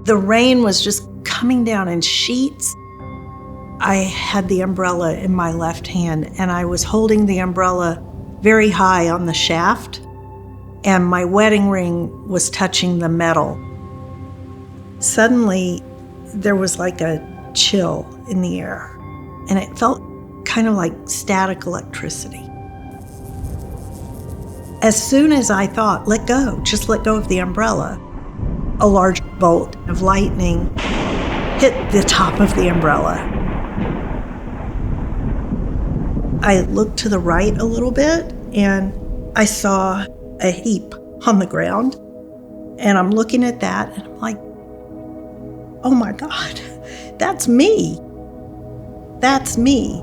The rain was just coming down in sheets. I had the umbrella in my left hand, and I was holding the umbrella very high on the shaft, and my wedding ring was touching the metal. Suddenly, there was like a chill in the air, and it felt kind of like static electricity. As soon as I thought, let go, just let go of the umbrella, a large bolt of lightning hit the top of the umbrella. I looked to the right a little bit, and I saw a heap on the ground, and I'm looking at that, and I'm like, oh my God, that's me. That's me.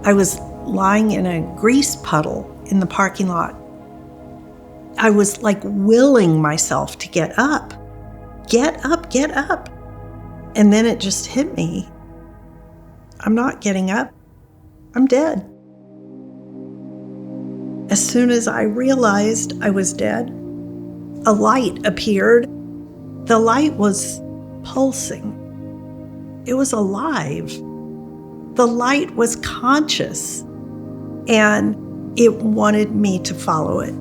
I was lying in a grease puddle in the parking lot. I was like willing myself to get up. Get up, get up. And then it just hit me. I'm not getting up. I'm dead. As soon as I realized I was dead, a light appeared. The light was pulsing. It was alive. The light was conscious, and it wanted me to follow it.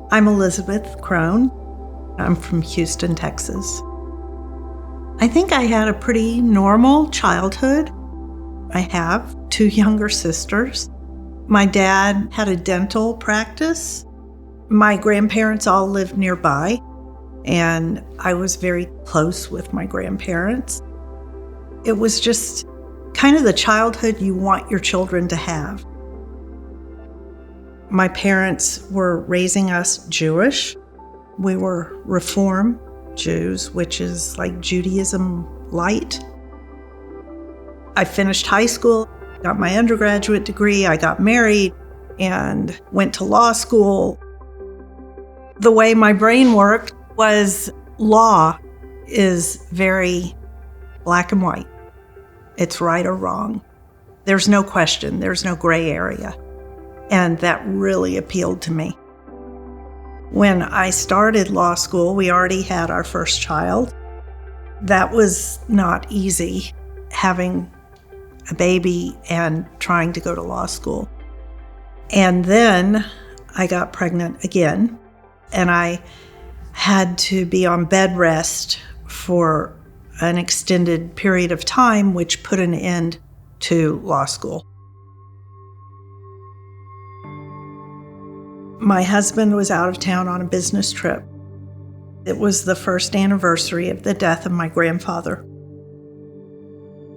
I'm Elizabeth Krohn. I'm from Houston, Texas. I think I had a pretty normal childhood. I have 2 younger sisters. My dad had a dental practice. My grandparents all lived nearby, and I was very close with my grandparents. It was just kind of the childhood you want your children to have. My parents were raising us Jewish. We were Reform Jews, which is like Judaism light. I finished high school, got my undergraduate degree, I got married, and went to law school. The way my brain worked was law is very black and white. It's right or wrong. There's no question, there's no gray area. And that really appealed to me. When I started law school, we already had our first child. That was not easy, having a baby and trying to go to law school. And then I got pregnant again, and I had to be on bed rest for an extended period of time, which put an end to law school. My husband was out of town on a business trip. It was the first anniversary of the death of my grandfather.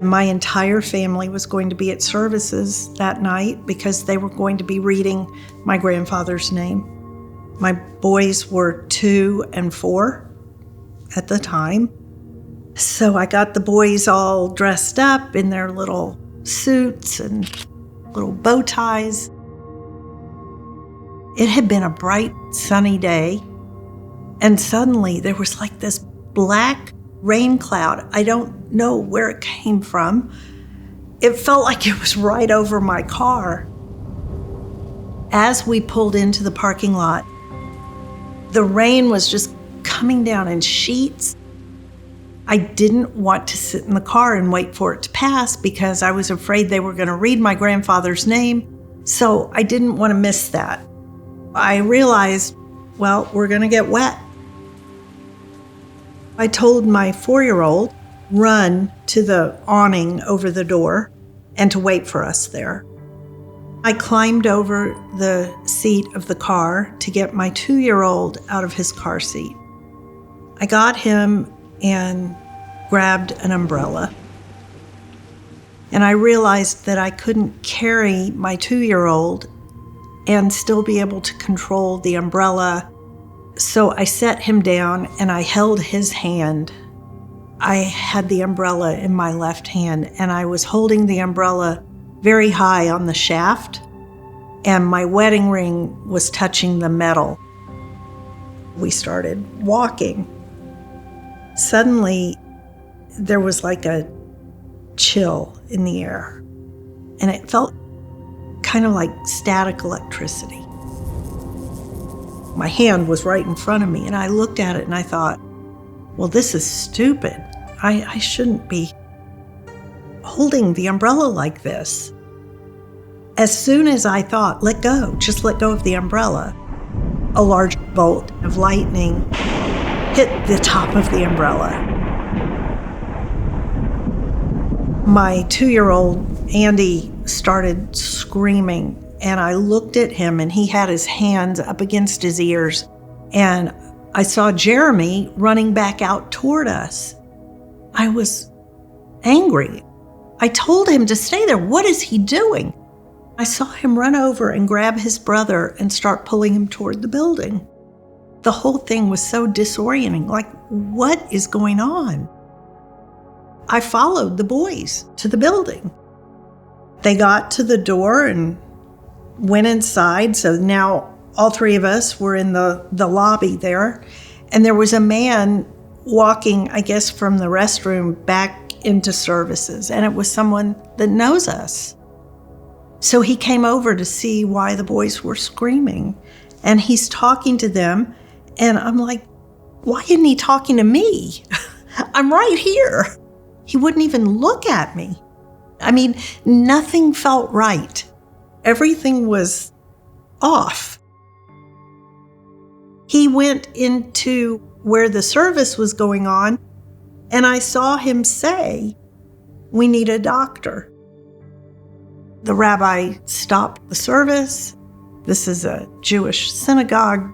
My entire family was going to be at services that night because they were going to be reading my grandfather's name. My boys were 2 and 4 at the time. So I got the boys all dressed up in their little suits and little bow ties. It had been a bright, sunny day, and suddenly there was like this black rain cloud. I don't know where it came from. It felt like it was right over my car. As we pulled into the parking lot, the rain was just coming down in sheets. I didn't want to sit in the car and wait for it to pass because I was afraid they were going to read my grandfather's name, so I didn't want to miss that. I realized, well, we're going to get wet. I told my 4-year-old, run to the awning over the door and to wait for us there. I climbed over the seat of the car to get my 2-year-old out of his car seat. I got him and grabbed an umbrella. And I realized that I couldn't carry my 2-year-old and still be able to control the umbrella. So I set him down and I held his hand. I had the umbrella in my left hand and I was holding the umbrella very high on the shaft, and my wedding ring was touching the metal. We started walking. Suddenly, there was like a chill in the air, and it felt kind of like static electricity. My hand was right in front of me, and I looked at it and I thought, well, this is stupid. I shouldn't be holding the umbrella like this. As soon as I thought, let go, just let go of the umbrella, a large bolt of lightning hit the top of the umbrella. My 2-year-old Andy started screaming, and I looked at him and he had his hands up against his ears, and I saw Jeremy running back out toward us. I was angry. I told him to stay there. What is he doing? I saw him run over and grab his brother and start pulling him toward the building. The whole thing was so disorienting. Like, what is going on? I followed the boys to the building. They got to the door and went inside. So now all three of us were in the lobby there. And there was a man walking, I guess, from the restroom back into services. And it was someone that knows us. So he came over to see why the boys were screaming. And he's talking to them. And I'm like, why isn't he talking to me? I'm right here. He wouldn't even look at me. I mean, nothing felt right. Everything was off. He went into where the service was going on, and I saw him say, we need a doctor. The rabbi stopped the service. This is a Jewish synagogue,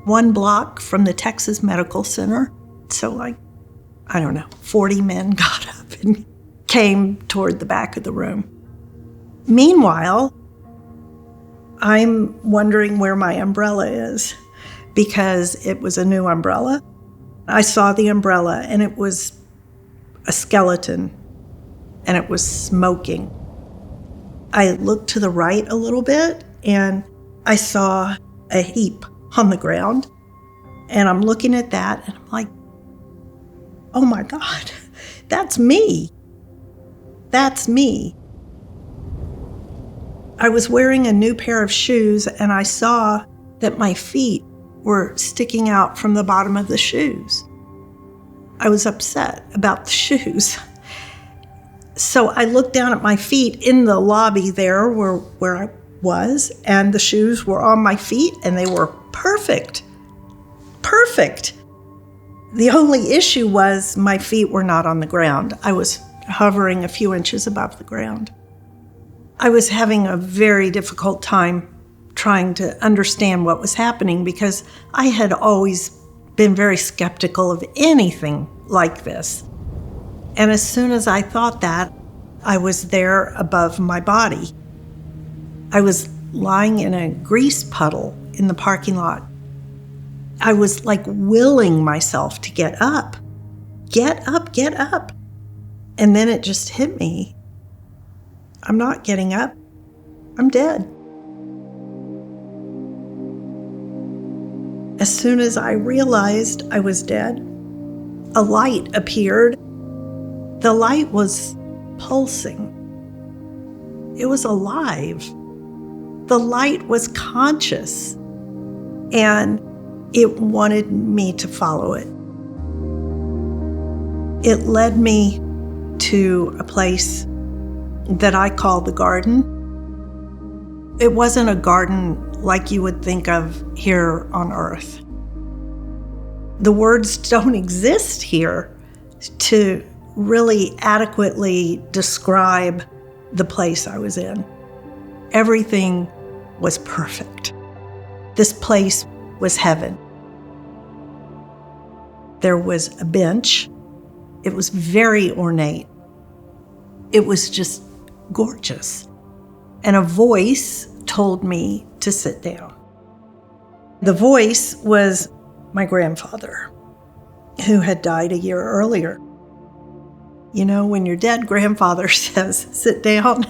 1 block from the Texas Medical Center. So 40 men got up and came toward the back of the room. Meanwhile, I'm wondering where my umbrella is, because it was a new umbrella. I saw the umbrella and it was a skeleton and it was smoking. I looked to the right a little bit and I saw a heap on the ground, and I'm looking at that and I'm like, oh my God, that's me. That's me. I was wearing a new pair of shoes and I saw that my feet were sticking out from the bottom of the shoes. I was upset about the shoes. So I looked down at my feet in the lobby there where I was, and the shoes were on my feet and they were perfect. Perfect. The only issue was my feet were not on the ground. I was hovering a few inches above the ground. I was having a very difficult time trying to understand what was happening, because I had always been very skeptical of anything like this. And as soon as I thought that, I was there above my body. I was lying in a grease puddle in the parking lot. I was like willing myself to get up. Get up, get up. And then it just hit me. I'm not getting up. I'm dead. As soon as I realized I was dead, a light appeared. The light was pulsing. It was alive. The light was conscious, and it wanted me to follow it. It led me to a place that I call the garden. It wasn't a garden like you would think of here on Earth. The words don't exist here to really adequately describe the place I was in. Everything was perfect. This place was heaven. There was a bench. It was very ornate. It was just gorgeous. And a voice told me to sit down. The voice was my grandfather, who had died a year earlier. You know, when your dead grandfather says, sit down,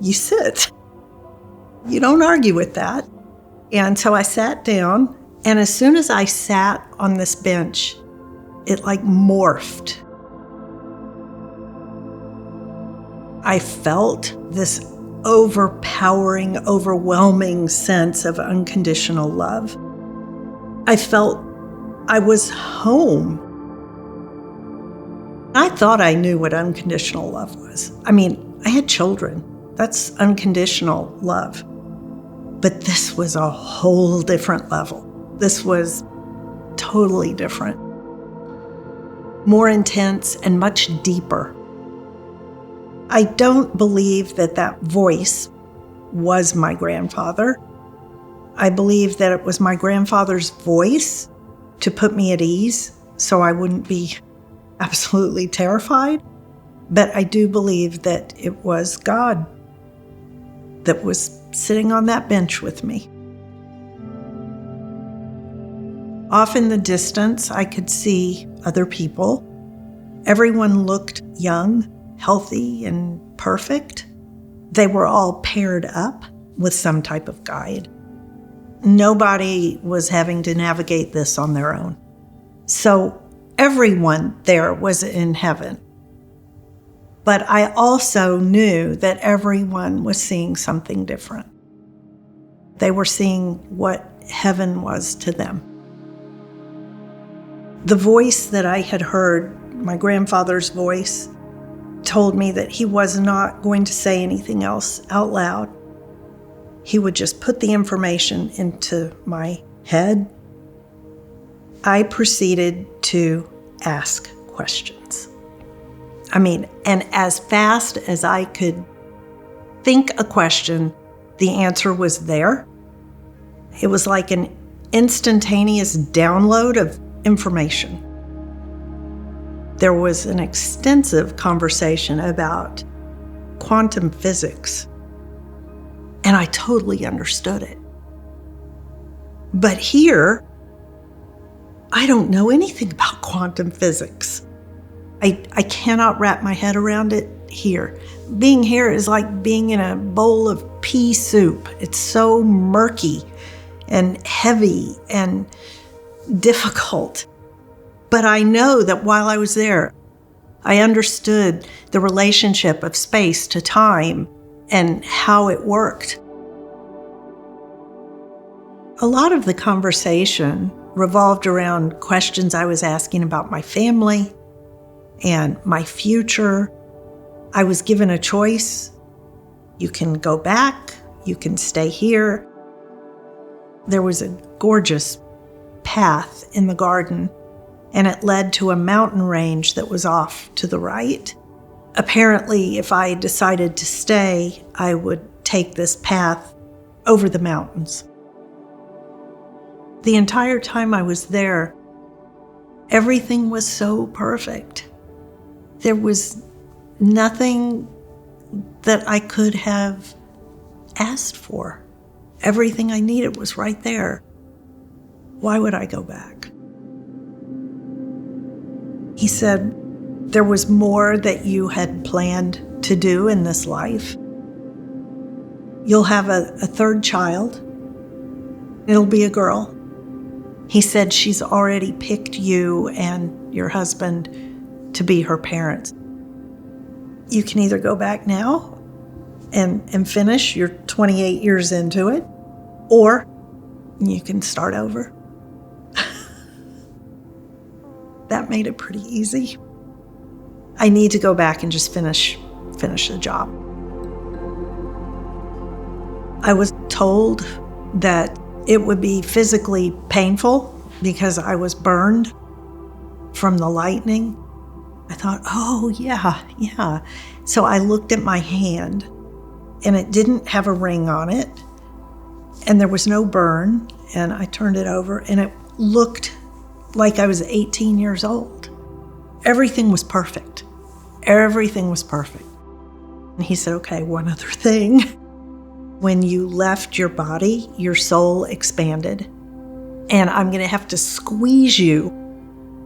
you sit. You don't argue with that. And so I sat down, and as soon as I sat on this bench, it like morphed. I felt this overpowering, overwhelming sense of unconditional love. I felt I was home. I thought I knew what unconditional love was. I mean, I had children. That's unconditional love. But this was a whole different level. This was totally different. More intense and much deeper. I don't believe that that voice was my grandfather. I believe that it was my grandfather's voice to put me at ease so I wouldn't be absolutely terrified. But I do believe that it was God that was sitting on that bench with me. Off in the distance, I could see other people. Everyone looked young, healthy, and perfect. They were all paired up with some type of guide. Nobody was having to navigate this on their own. So everyone there was in heaven. But I also knew that everyone was seeing something different. They were seeing what heaven was to them. The voice that I had heard, my grandfather's voice, told me that he was not going to say anything else out loud. He would just put the information into my head. I proceeded to ask questions. And as fast as I could think a question, the answer was there. It was like an instantaneous download of information. There was an extensive conversation about quantum physics, and I totally understood it. But here, I don't know anything about quantum physics. I cannot wrap my head around it here. Being here is like being in a bowl of pea soup. It's so murky and heavy and difficult. But I know that while I was there, I understood the relationship of space to time and how it worked. A lot of the conversation revolved around questions I was asking about my family and my future. I was given a choice. You can go back, you can stay here. There was a gorgeous path in the garden, and it led to a mountain range that was off to the right. Apparently, if I decided to stay, I would take this path over the mountains. The entire time I was there, everything was so perfect. There was nothing that I could have asked for. Everything I needed was right there. Why would I go back? He said, there was more that you had planned to do in this life. You'll have a third child. It'll be a girl. He said she's already picked you and your husband to be her parents. You can either go back now and finish, you're 28 years into it, or you can start over. That made it pretty easy. I need to go back and just finish the job. I was told that it would be physically painful because I was burned from the lightning. I thought, oh, yeah. So I looked at my hand, and it didn't have a ring on it, and there was no burn, and I turned it over, and it looked like I was 18 years old. Everything was perfect. Everything was perfect. And he said, okay, one other thing. When you left your body, your soul expanded. And I'm going to have to squeeze you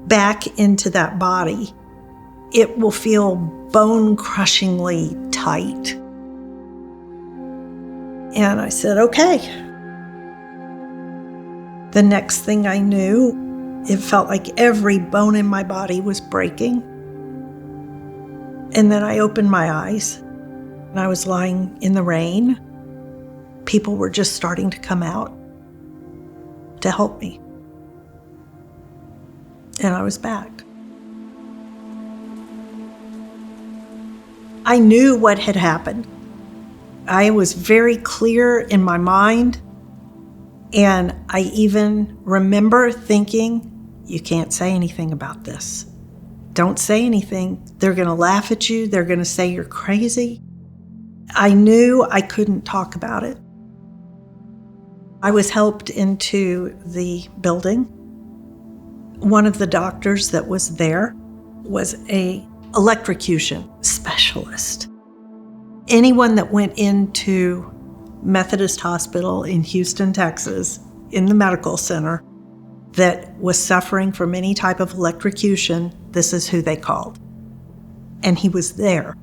back into that body. It will feel bone-crushingly tight. And I said, okay. The next thing I knew, it felt like every bone in my body was breaking. And then I opened my eyes, and I was lying in the rain. People were just starting to come out to help me. And I was back. I knew what had happened. I was very clear in my mind, and I even remember thinking, you can't say anything about this. Don't say anything. They're going to laugh at you. They're going to say you're crazy. I knew I couldn't talk about it. I was helped into the building. One of the doctors that was there was an electrocution specialist. Anyone that went into Methodist Hospital in Houston, Texas, in the medical center, that was suffering from any type of electrocution, this is who they called. And he was there.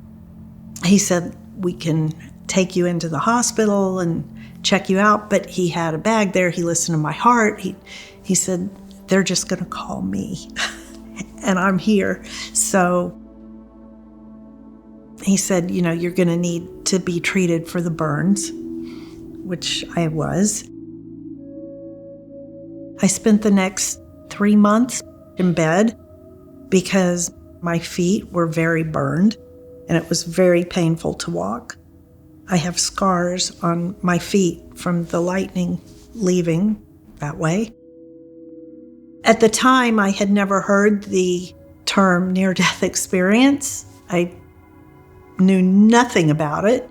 He said, we can take you into the hospital and check you out, but he had a bag there. He listened to my heart. He said, they're just going to call me, and I'm here. So he said, you're going to need to be treated for the burns, which I was. I spent the next 3 months in bed because my feet were very burned, and it was very painful to walk. I have scars on my feet from the lightning leaving that way. At the time, I had never heard the term near-death experience. I knew nothing about it.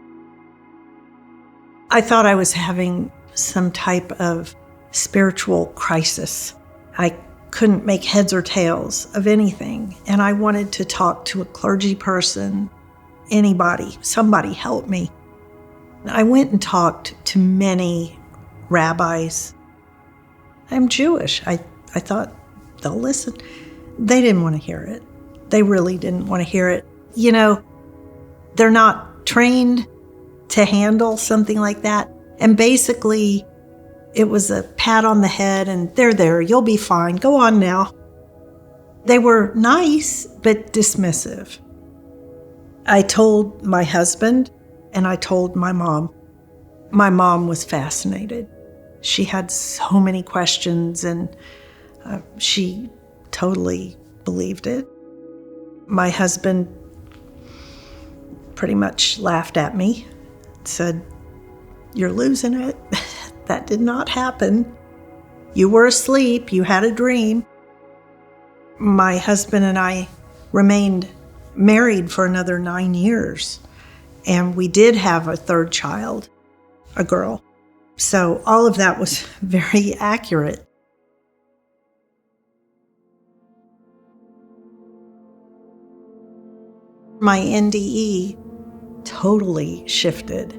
I thought I was having some type of spiritual crisis. I couldn't make heads or tails of anything, and I wanted to talk to a clergy person, anybody, somebody help me. I went and talked to many rabbis. I'm Jewish. I thought they'll listen. They didn't want to hear it. They really didn't want to hear it. They're not trained to handle something like that. And basically, it was a pat on the head and they're there, you'll be fine, go on now. They were nice, but dismissive. I told my husband and I told my mom. My mom was fascinated. She had so many questions and she totally believed it. My husband pretty much laughed at me, said, "You're losing it. That did not happen. You were asleep. You had a dream." My husband and I remained married for another 9 years, and we did have a third child, a girl. So all of that was very accurate. My NDE totally shifted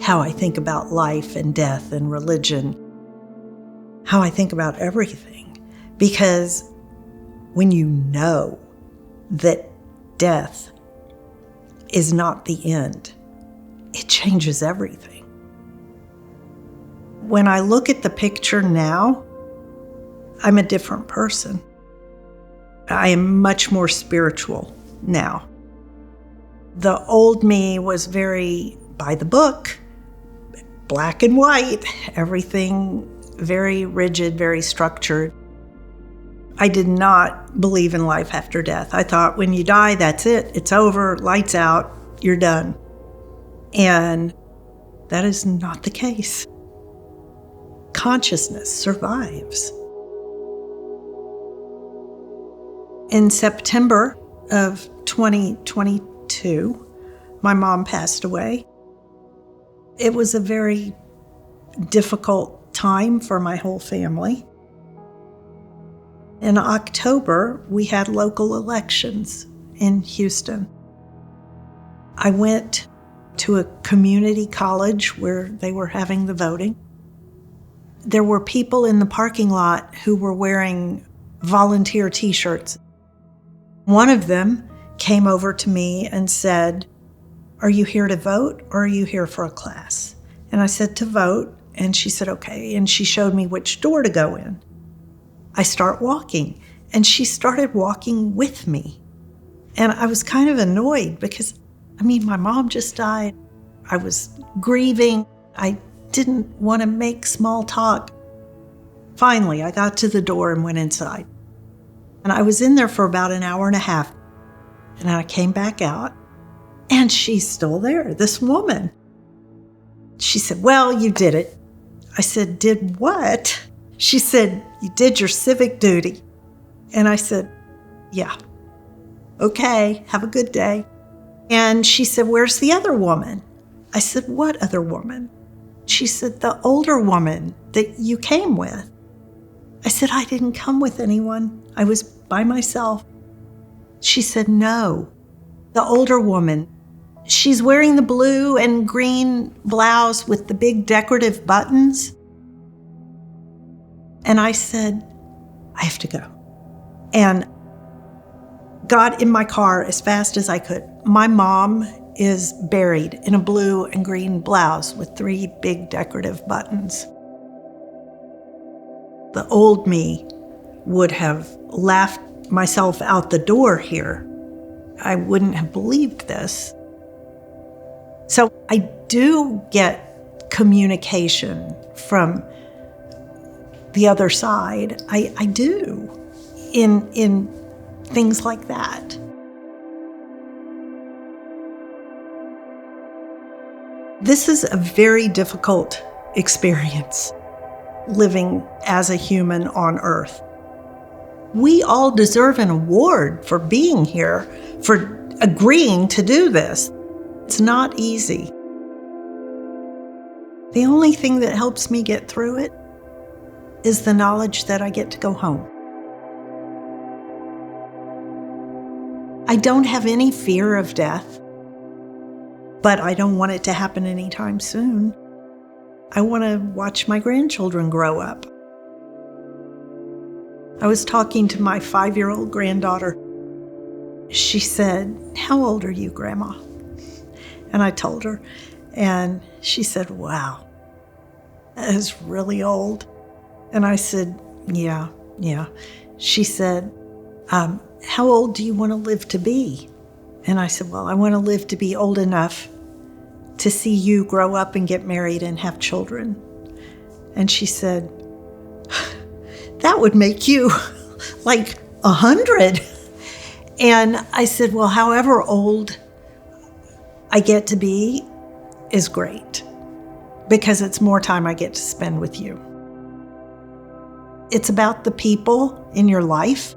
how I think about life and death and religion, how I think about everything. Because when you know that death is not the end, it changes everything. When I look at the picture now, I'm a different person. I am much more spiritual now. The old me was very by the book, black and white, everything very rigid, very structured. I did not believe in life after death. I thought when you die, that's it. It's over, lights out, you're done. And that is not the case. Consciousness survives. In September of 2022, my mom passed away. It was a very difficult time for my whole family. In October, we had local elections in Houston. I went to a community college where they were having the voting. There were people in the parking lot who were wearing volunteer T-shirts. One of them came over to me and said, "Are you here to vote or are you here for a class?" And I said, "To vote." And she said, "Okay." And she showed me which door to go in. I start walking, and she started walking with me. And I was kind of annoyed because, my mom just died. I was grieving. I didn't want to make small talk. Finally, I got to the door and went inside. And I was in there for about an hour and a half. And I came back out, and she's still there, this woman. She said, "Well, you did it." I said, "Did what?" She said, "You did your civic duty." And I said, "Yeah. Okay, have a good day." And she said, "Where's the other woman?" I said, "What other woman?" She said, "The older woman that you came with." I said, "I didn't come with anyone. I was by myself." She said, "No, the older woman. She's wearing the blue and green blouse with the big decorative buttons." And I said, "I have to go." And got in my car as fast as I could. My mom is buried in a blue and green blouse with 3 big decorative buttons. The old me would have laughed myself out the door here. I wouldn't have believed this. So I do get communication from the other side. I do in things like that. This is a very difficult experience, living as a human on Earth. We all deserve an award for being here, for agreeing to do this. It's not easy. The only thing that helps me get through it is the knowledge that I get to go home. I don't have any fear of death, but I don't want it to happen anytime soon. I want to watch my grandchildren grow up. I was talking to my 5-year-old granddaughter. She said, "How old are you, Grandma?" And I told her, and she said, "Wow, that is really old." And I said, Yeah. She said, "How old do you want to live to be?" And I said, "Well, I want to live to be old enough to see you grow up and get married and have children." And she said, "That would make you like 100. And I said, "Well, however old I get to be is great, because it's more time I get to spend with you." It's about the people in your life.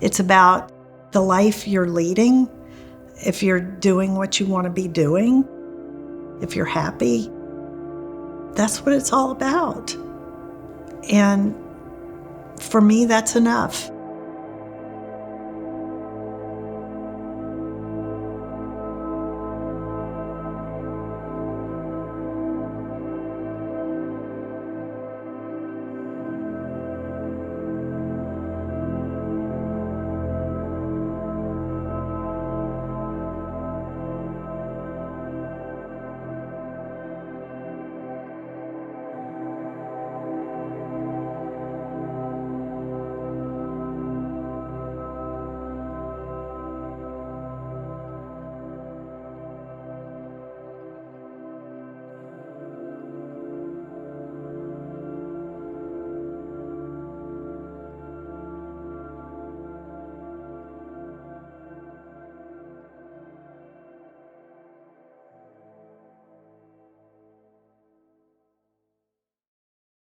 It's about the life you're leading. If you're doing what you want to be doing, if you're happy, that's what it's all about. And for me, that's enough.